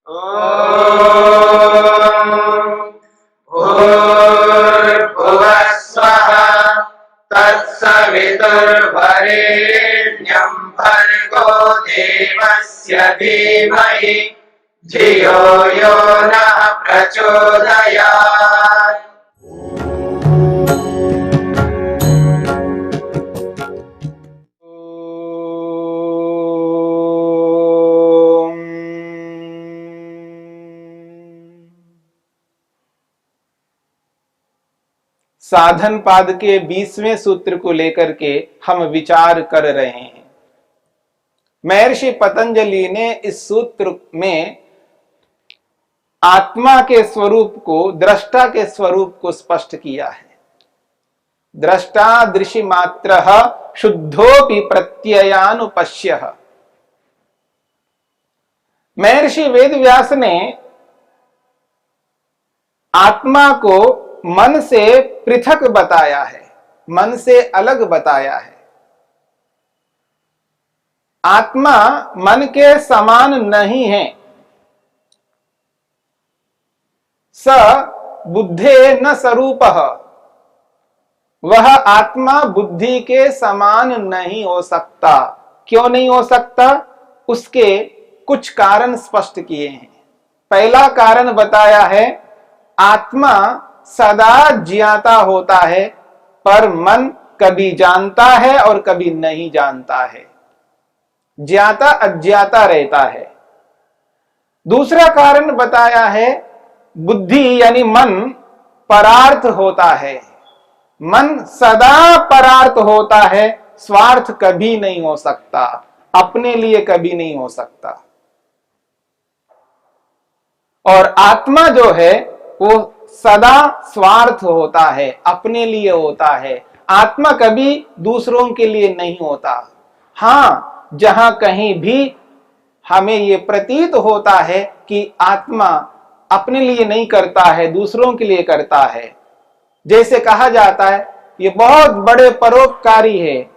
भूर्भुवः स्वः तत्सवितुर्वरेण्यं भर्गो देवस्य धीमहि धियो यो नः प्रचोदयात्। साधन पाद के 20वें सूत्र को लेकर के हम विचार कर रहे हैं। महर्षि पतंजलि ने इस सूत्र में आत्मा के स्वरूप को, दृष्टा के स्वरूप को स्पष्ट किया है। दृष्टा दृशि मात्र शुद्धोपि प्रत्ययानुपश्य। महर्षि वेदव्यास ने आत्मा को मन से पृथक बताया है, मन से अलग बताया है। आत्मा मन के समान नहीं है। स बुद्धे न स्वरूपः, वह आत्मा बुद्धि के समान नहीं हो सकता। क्यों नहीं हो सकता? उसके कुछ कारण स्पष्ट किए हैं। पहला कारण बताया है, आत्मा सदा ज्ञाता होता है, पर मन कभी जानता है और कभी नहीं जानता है। ज्ञाता अज्ञाता रहता है। दूसरा कारण बताया है, बुद्धि यानी मन परार्थ होता है। मन सदा परार्थ होता है, स्वार्थ कभी नहीं हो सकता, अपने लिए कभी नहीं हो सकता। और आत्मा जो है वो सदा स्वार्थ होता है, अपने लिए होता है। आत्मा कभी दूसरों के लिए नहीं होता। हां, जहां कहीं भी हमें ये प्रतीत होता है कि आत्मा अपने लिए नहीं करता है, दूसरों के लिए करता है, जैसे कहा जाता है ये बहुत बड़े परोपकारी है,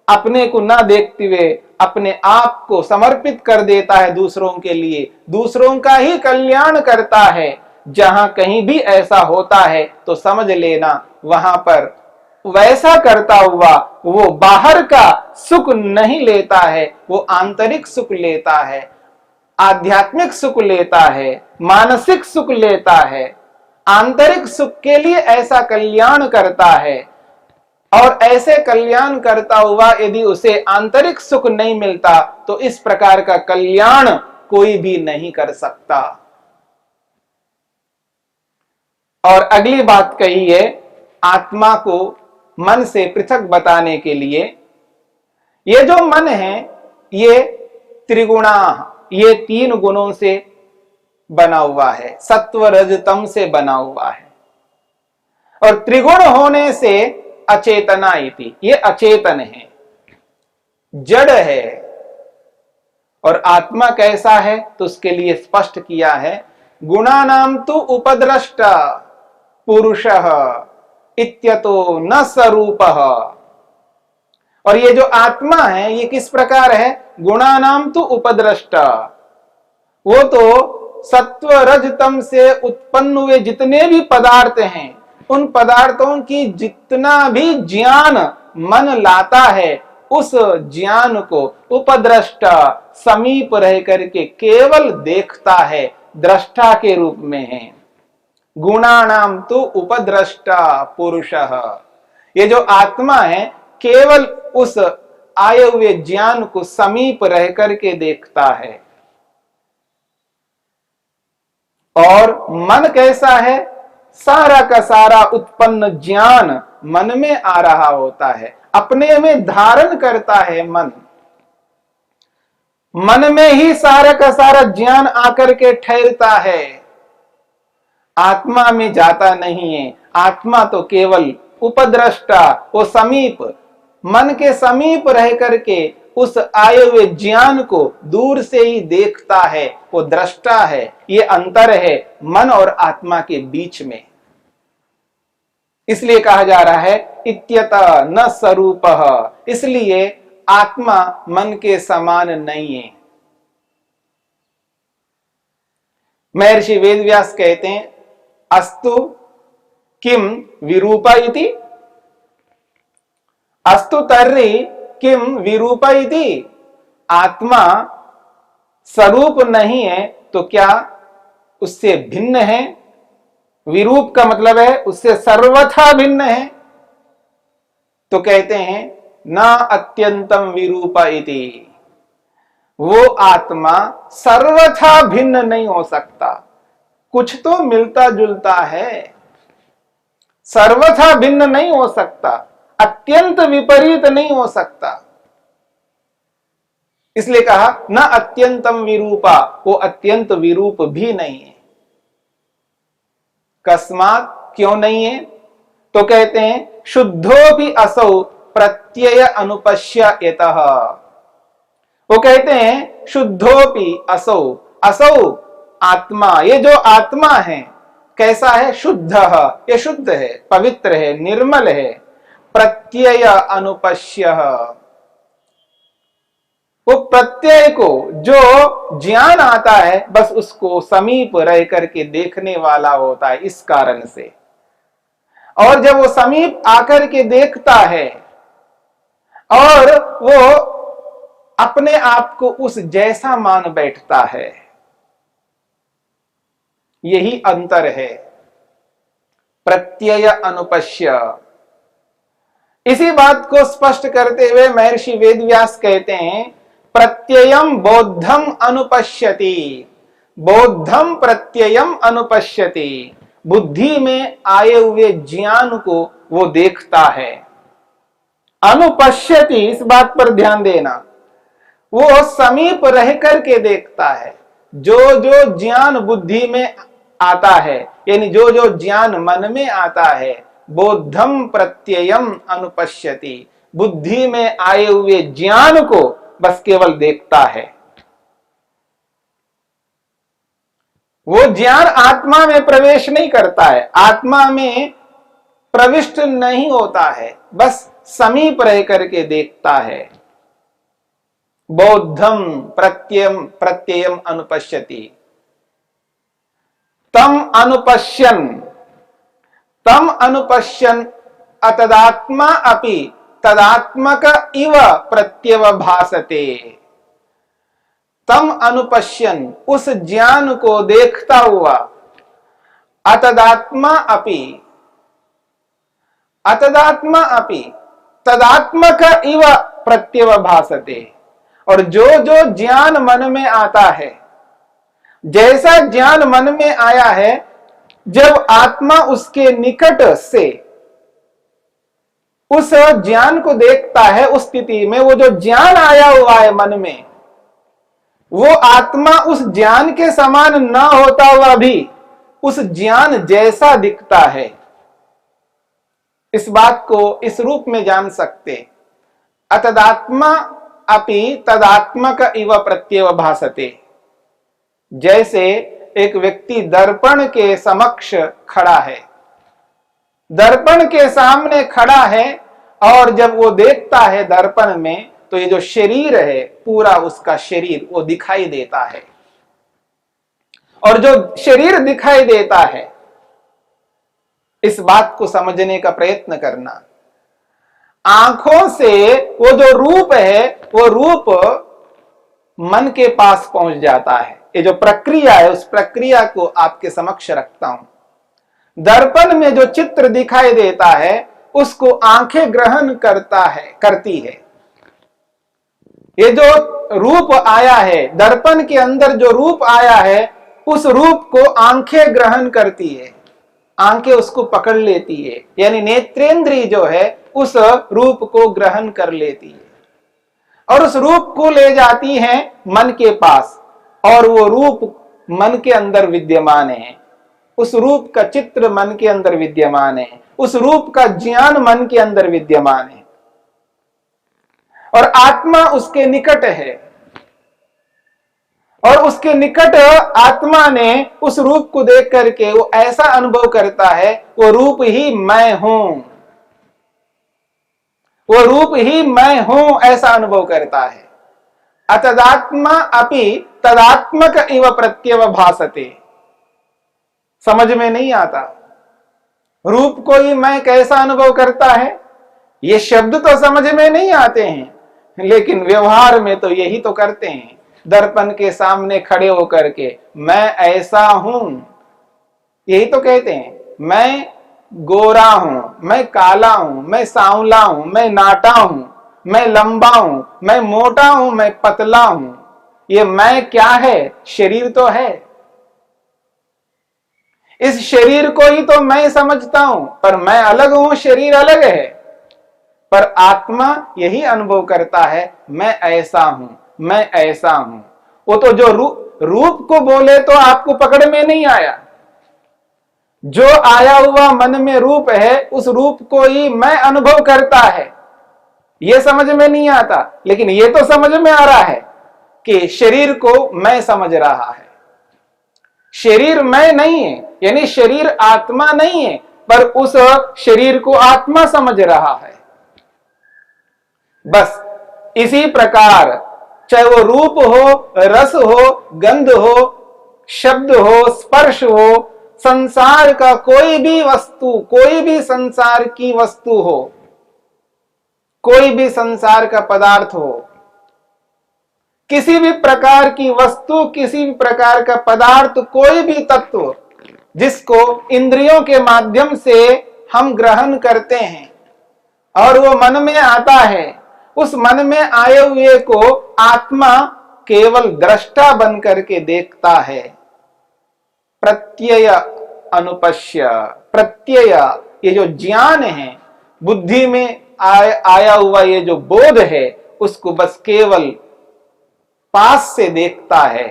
अपने को ना देखते हुए अपने आप को समर्पित कर देता है दूसरों के लिए, दूसरों का ही कल्याण करता है। जहां कहीं भी ऐसा होता है तो समझ लेना वहां पर वैसा करता हुआ वो बाहर का सुख नहीं लेता है, वो आंतरिक सुख लेता है, आध्यात्मिक सुख लेता है, मानसिक सुख लेता है। आंतरिक सुख के लिए ऐसा कल्याण करता है। और ऐसे कल्याण करता हुआ यदि उसे आंतरिक सुख नहीं मिलता तो इस प्रकार का कल्याण कोई भी नहीं कर सकता। और अगली बात कही है, आत्मा को मन से पृथक बताने के लिए, ये जो मन है ये त्रिगुणा, ये 3 गुणों से बना हुआ है, सत्व रज तम से बना हुआ है। और त्रिगुण होने से अचेतना इति, ये अचेतन है, जड़ है। और आत्मा कैसा है तो उसके लिए स्पष्ट किया है, गुणानाम तु उपद्रष्टा पुरुषः इत्यतो न स्वरूपः। और ये जो आत्मा है ये किस प्रकार है? गुणानाम तु उपद्रष्टा, वो तो सत्व रज तम से उत्पन्न हुए जितने भी पदार्थ हैं, उन पदार्थों की जितना भी ज्ञान मन लाता है, उस ज्ञान को उपद्रष्टा, समीप रह करके केवल देखता है, दृष्टा के रूप में है। गुणानाम तो उपद्रष्टा पुरुषः, ये जो आत्मा है केवल उस आए हुए ज्ञान को समीप रह करके देखता है। और मन कैसा है? सारा का सारा उत्पन्न ज्ञान मन में आ रहा होता है, अपने में धारण करता है। मन में ही सारा का सारा ज्ञान आकर के ठहरता है, आत्मा में जाता नहीं है। आत्मा तो केवल उपद्रष्टा, वो समीप, मन के समीप रह करके उस आए हुए ज्ञान को दूर से ही देखता है, वो दृष्टा है। ये अंतर है मन और आत्मा के बीच में। इसलिए कहा जा रहा है इत्यतः न स्वरूपः, इसलिए आत्मा मन के समान नहीं है। महर्षि वेदव्यास कहते हैं अस्तु किम विरूपा इति, अस्तु तर्हि किम विरूपा इति। आत्मा स्वरूप नहीं है तो क्या उससे भिन्न है? विरूप का मतलब है उससे सर्वथा भिन्न है। तो कहते हैं न अत्यंतम विरूपा इति, वो आत्मा सर्वथा भिन्न नहीं हो सकता, कुछ तो मिलता जुलता है, सर्वथा भिन्न नहीं हो सकता, अत्यंत विपरीत नहीं हो सकता। इसलिए कहा न अत्यंतम विरूपा, वो अत्यंत विरूप भी नहीं है। कस्मात, क्यों नहीं है? तो कहते हैं शुद्धोपि असौ प्रत्यय अनुपश्यतः। वो कहते हैं शुद्धोपि असौ, असौ आत्मा, ये जो आत्मा है कैसा है? शुद्ध, ये शुद्ध है, पवित्र है, निर्मल है। प्रत्यय अनुपश्य, वो प्रत्यय को जो ज्ञान आता है बस उसको समीप रह करके देखने वाला होता है, इस कारण से। और जब वो समीप आकर के देखता है और वो अपने आप को उस जैसा मान बैठता है, यही अंतर है, प्रत्यय अनुपश्य। इसी बात को स्पष्ट करते हुए महर्षि वेदव्यास कहते हैं प्रत्ययम बोद्धम अनुपश्यति, बोद्धम प्रत्ययम अनुपश्यति। बुद्धि में आए हुए ज्ञान को वो देखता है। अनुपश्यति, इस बात पर ध्यान देना, वो समीप रह करके देखता है। जो जो ज्ञान बुद्धि में आता है, यानी जो जो ज्ञान मन में आता है, बोद्धम प्रत्ययम अनुपश्यति, बुद्धि में आए हुए ज्ञान को बस केवल देखता है। वो ज्ञान आत्मा में प्रवेश नहीं करता है, आत्मा में प्रविष्ट नहीं होता है, बस समीप रह करके देखता है। बोद्धम प्रत्ययम प्रत्ययम अनुपश्यति, तम अनुपश्यन अतदात्मा अपि तदात्मक इव प्रत्यवभासते। तम अनुपश्यन, उस ज्ञान को देखता हुआ, अतदात्मा अपि, अतदात्मा अपि तदात्मक इव प्रत्यवभासते। और जो जो ज्ञान मन में आता है, जैसा ज्ञान मन में आया है, जब आत्मा उसके निकट से उस ज्ञान को देखता है, उस स्थिति में वो जो ज्ञान आया हुआ है मन में, वो आत्मा उस ज्ञान के समान न होता हुआ भी उस ज्ञान जैसा दिखता है। इस बात को इस रूप में जान सकते, अतदात्मा अपि तदात्मक इव प्रत्यवभासते। जैसे एक व्यक्ति दर्पण के समक्ष खड़ा है, दर्पण के सामने खड़ा है, और जब वो देखता है दर्पण में, तो ये जो शरीर है पूरा उसका शरीर वो दिखाई देता है। और जो शरीर दिखाई देता है, इस बात को समझने का प्रयत्न करना। आंखों से वो जो रूप है, वो रूप मन के पास पहुंच जाता है। ये जो प्रक्रिया है, उस प्रक्रिया को आपके समक्ष रखता हूं। दर्पण में जो चित्र दिखाई देता है, उसको आंखें ग्रहण करती है। ये जो रूप आया है, दर्पण के अंदर जो रूप आया है, उस रूप को आंखें ग्रहण करती है, आंखें उसको पकड़ लेती है, यानी नेत्रेंद्रिय जो है उस रूप को ग्रहण कर लेती है और उस रूप को ले जाती है मन के पास, और वो रूप मन के अंदर विद्यमान है, उस रूप का चित्र मन के अंदर विद्यमान है, उस रूप का ज्ञान मन के अंदर विद्यमान है, और आत्मा उसके निकट है। और उसके निकट आत्मा ने उस रूप को देख करके वो ऐसा अनुभव करता है, वो रूप ही मैं हूं, वो रूप ही मैं हूं, ऐसा अनुभव करता है। अतदात्मा अपि तदात्मक इव प्रत्यवभासते। समझ में नहीं आता। रूप को ही मैं कैसा अनुभव करता है, ये शब्द तो समझ में नहीं आते हैं, लेकिन व्यवहार में तो यही तो करते हैं। दर्पण के सामने खड़े होकर के मैं ऐसा हूं, यही तो कहते हैं। मैं गोरा हूं, मैं काला हूं, मैं सांवला हूं, मैं नाटा हूं, मैं लंबा हूं, मैं मोटा हूं, मैं पतला हूं। ये मैं क्या है? शरीर तो है। इस शरीर को ही तो मैं समझता हूं, पर मैं अलग हूं, शरीर अलग है। पर आत्मा यही अनुभव करता है, मैं ऐसा हूं, मैं ऐसा हूं। वो तो जो रूप को बोले तो आपको पकड़ में नहीं आया। जो आया हुआ मन में रूप है, उस रूप को ही मैं अनुभव करता है, यह समझ में नहीं आता। लेकिन यह तो समझ में आ रहा है कि शरीर को मैं समझ रहा है। शरीर मैं नहीं है, यानी शरीर आत्मा नहीं है, पर उस शरीर को आत्मा समझ रहा है। बस इसी प्रकार चाहे वो रूप हो, रस हो, गंध हो, शब्द हो, स्पर्श हो, संसार का कोई भी वस्तु, कोई भी संसार की वस्तु हो, कोई भी संसार का पदार्थ हो, किसी भी प्रकार की वस्तु, किसी भी प्रकार का पदार्थ, कोई भी तत्व जिसको इंद्रियों के माध्यम से हम ग्रहण करते हैं और वो मन में आता है, उस मन में आए हुए को आत्मा केवल दृष्टा बन करके देखता है। प्रत्यय अनुपश्य, प्रत्यय ये जो ज्ञान है, बुद्धि में आया हुआ ये जो बोध है, उसको बस केवल पास से देखता है।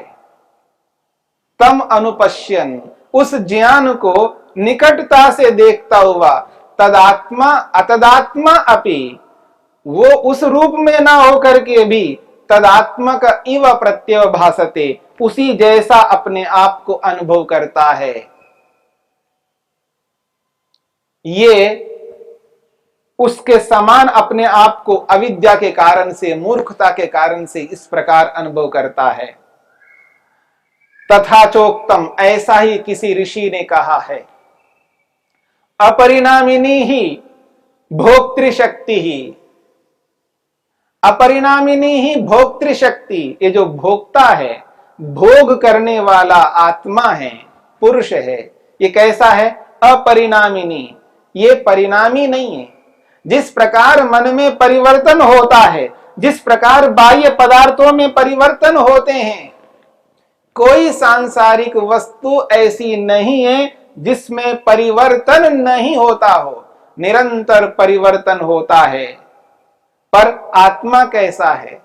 तम अनुपश्यन, उस ज्ञान को निकटता से देखता हुआ, तदात्मा अतदात्मा अपि, वो उस रूप में ना होकर के भी तदात्मक इव प्रत्यय भासते, उसी जैसा अपने आप को अनुभव करता है। ये उसके समान अपने आप को अविद्या के कारण से, मूर्खता के कारण से इस प्रकार अनुभव करता है। तथा चोक्तम, ऐसा ही किसी ऋषि ने कहा है। अपरिणामिनी ही भोक्तृशक्ति ही, अपरिणामिनी ही भोक्तृशक्ति, ये जो भोक्ता है, भोग करने वाला आत्मा है, पुरुष है, ये कैसा है? अपरिणामिनी, ये परिणामी नहीं है। जिस प्रकार मन में परिवर्तन होता है, जिस प्रकार बाह्य पदार्थों में परिवर्तन होते हैं, कोई सांसारिक वस्तु ऐसी नहीं है जिसमें परिवर्तन नहीं होता हो, निरंतर परिवर्तन होता है। पर आत्मा कैसा है?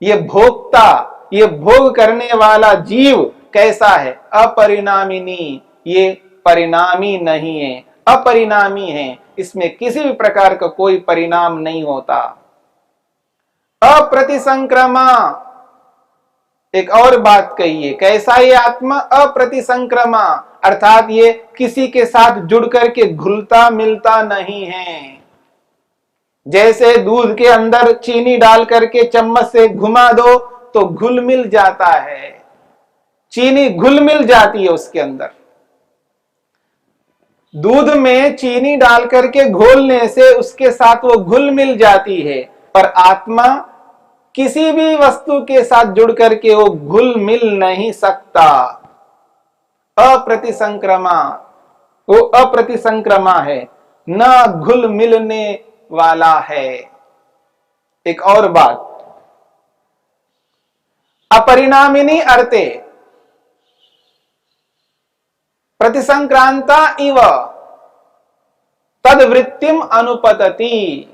ये भोक्ता, ये भोग करने वाला जीव कैसा है? अपरिणामिनी, ये परिणामी नहीं है, अपरिणामी है, इसमें किसी भी प्रकार का कोई परिणाम नहीं होता। अप्रतिसंक्रमा, एक और बात कही है, कैसा ये आत्मा? अप्रतिसंक्रमा, अर्थात ये किसी के साथ जुड़ करके घुलता मिलता नहीं है। जैसे दूध के अंदर चीनी डाल करके चम्मच से घुमा दो तो घुल मिल जाता है, चीनी घुल मिल जाती है उसके अंदर। दूध में चीनी डाल करके घोलने से उसके साथ वो घुल मिल जाती है, पर आत्मा किसी भी वस्तु के साथ जुड़ करके वो घुल मिल नहीं सकता। अप्रतिसंक्रमा, वो अप्रतिसंक्रमा है, न घुल मिलने वाला है। एक और बात, अपरिणामिनी अर्थे प्रतिसंक्रांता इव तद्वृत्तिम अनुपतति।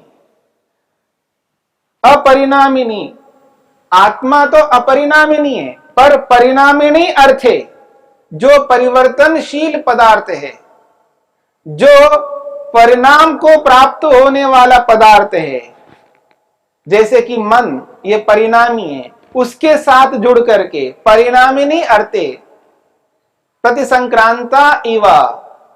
अपरिणामिनी, आत्मा तो अपरिणामिनी है, पर परिणामिनी अर्थे जो परिवर्तनशील पदार्थ है, जो परिणाम को प्राप्त होने वाला पदार्थ है, जैसे कि मन, ये परिणामी है, उसके साथ जुड़ करके परिणामिनी अर्थे प्रतिसंक्रांता इवा,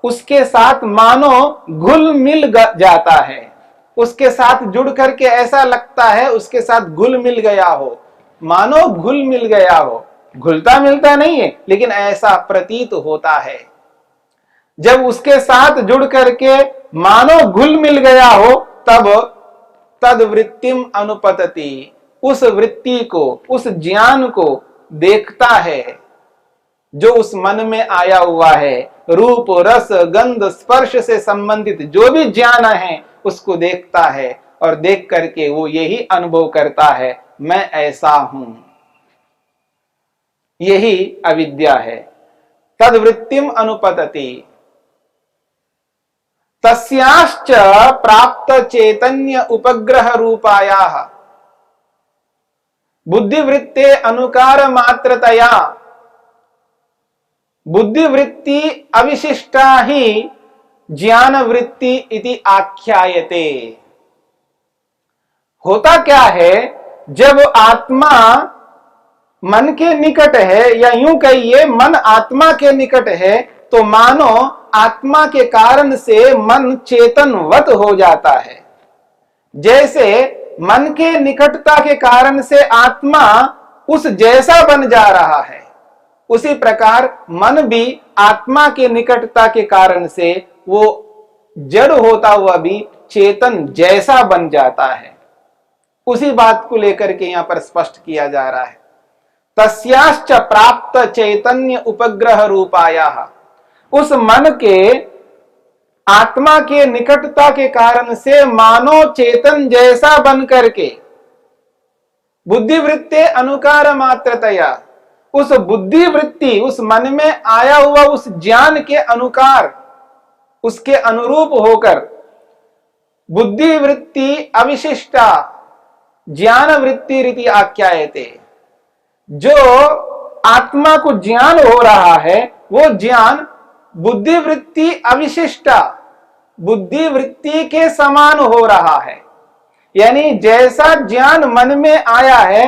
उसके साथ मानो घुल मिल जाता है, उसके साथ जुड़ करके ऐसा लगता है उसके साथ घुल मिल गया हो, मानो घुल मिल गया हो। घुलता मिलता नहीं है, लेकिन ऐसा प्रतीत होता है। जब उसके साथ जुड़ करके मानो घुल मिल गया हो, तब तद वृत्तिम अनुपतति, उस वृत्ति को, उस ज्ञान को देखता है जो उस मन में आया हुआ है। रूप रस गंध स्पर्श से संबंधित जो भी ज्ञान है उसको देखता है, और देख करके वो यही अनुभव करता है, मैं ऐसा हूं। यही अविद्या है। तद्वृत्तिम अनुपतति तस्याश्च प्राप्त चैतन्य उपग्रह रूपायाः बुद्धिवृत्ते अनुकार मात्रतया बुद्धिवृत्ति अविशिष्टा ही ज्ञान वृत्ति इति आख्यायते। होता क्या है, जब आत्मा मन के निकट है, या यूं कहिए मन आत्मा के निकट है, तो मानो आत्मा के कारण से मन चेतनवत हो जाता है। जैसे मन के निकटता के कारण से आत्मा उस जैसा बन जा रहा है, उसी प्रकार मन भी आत्मा के निकटता के कारण से वो जड़ होता हुआ भी चेतन जैसा बन जाता है। उसी बात को लेकर के यहां पर स्पष्ट किया जा रहा है। तस्याश्च प्राप्त चैतन्य उपग्रह रूपायाः, उस मन के आत्मा के निकटता के कारण से मानो चेतन जैसा बन करके बुद्धिवृत्ते अनुकार मात्रतया, उस बुद्धिवृत्ति, उस मन में आया हुआ उस ज्ञान के अनुकार, उसके अनुरूप होकर बुद्धिवृत्ति अविशिष्टा ज्ञान वृत्ति रीति आख्यायते, जो आत्मा को ज्ञान हो रहा है वो ज्ञान बुद्धिवृत्ति अविशिष्टा, बुद्धिवृत्ति के समान हो रहा है। यानी जैसा ज्ञान मन में आया है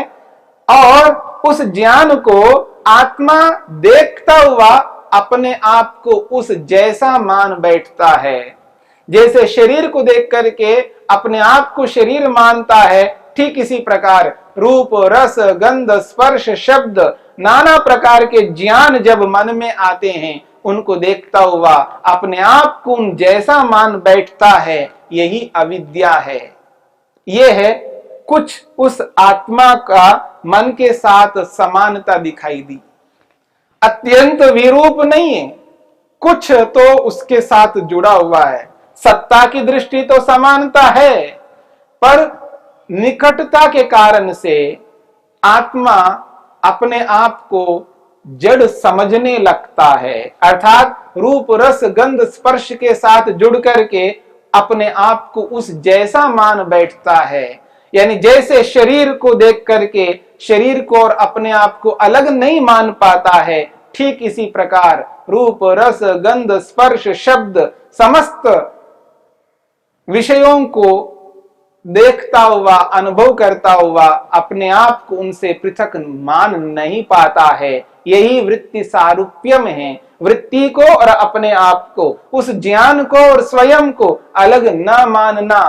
और उस ज्ञान को आत्मा देखता हुआ अपने आप को उस जैसा मान बैठता है। जैसे शरीर को देख करके अपने आप को शरीर मानता है, ठीक इसी प्रकार रूप रस गंध स्पर्श शब्द नाना प्रकार के ज्ञान जब मन में आते हैं, उनको देखता हुआ अपने आप को उन जैसा मान बैठता है। यही अविद्या है। यह है कुछ उस आत्मा का मन के साथ समानता दिखाई दी, अत्यंत विरूप नहीं है, कुछ तो उसके साथ जुड़ा हुआ है। सत्ता की दृष्टि तो समानता है, पर निकटता के कारण से आत्मा अपने आप को जड़ समझने लगता है, अर्थात रूप रस गंध स्पर्श के साथ जुड़ करके अपने आप को उस जैसा मान बैठता है। यानी जैसे शरीर को देख करके शरीर को और अपने आप को अलग नहीं मान पाता है, ठीक इसी प्रकार रूप रस गंध स्पर्श शब्द समस्त विषयों को देखता हुआ अनुभव करता हुआ अपने आप को उनसे पृथक मान नहीं पाता है। यही वृत्ति सारूप्यम है। वृत्ति को और अपने आप को, उस ज्ञान को और स्वयं को अलग न मानना,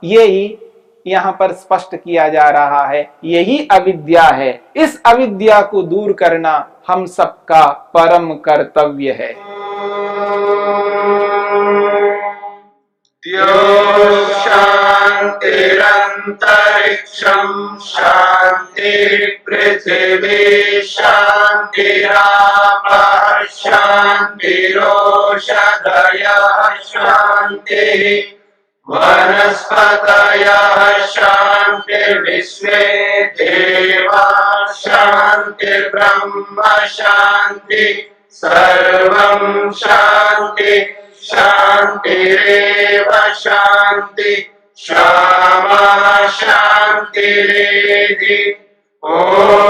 यही यहाँ पर स्पष्ट किया जा रहा है। यही अविद्या है। इस अविद्या को दूर करना हम सबका परम कर्तव्य है। शांतिरंतरिक्षं शांति पृथिवी शांतिरापः शांतिरोषधयः शांतिः वनस्पतयः शांतिर्विश्वे देवाः शांतिर्ब्रह्म शांति सर्वं शांति शांतिरेव शांति क्षमा शांतिरेधि। ओम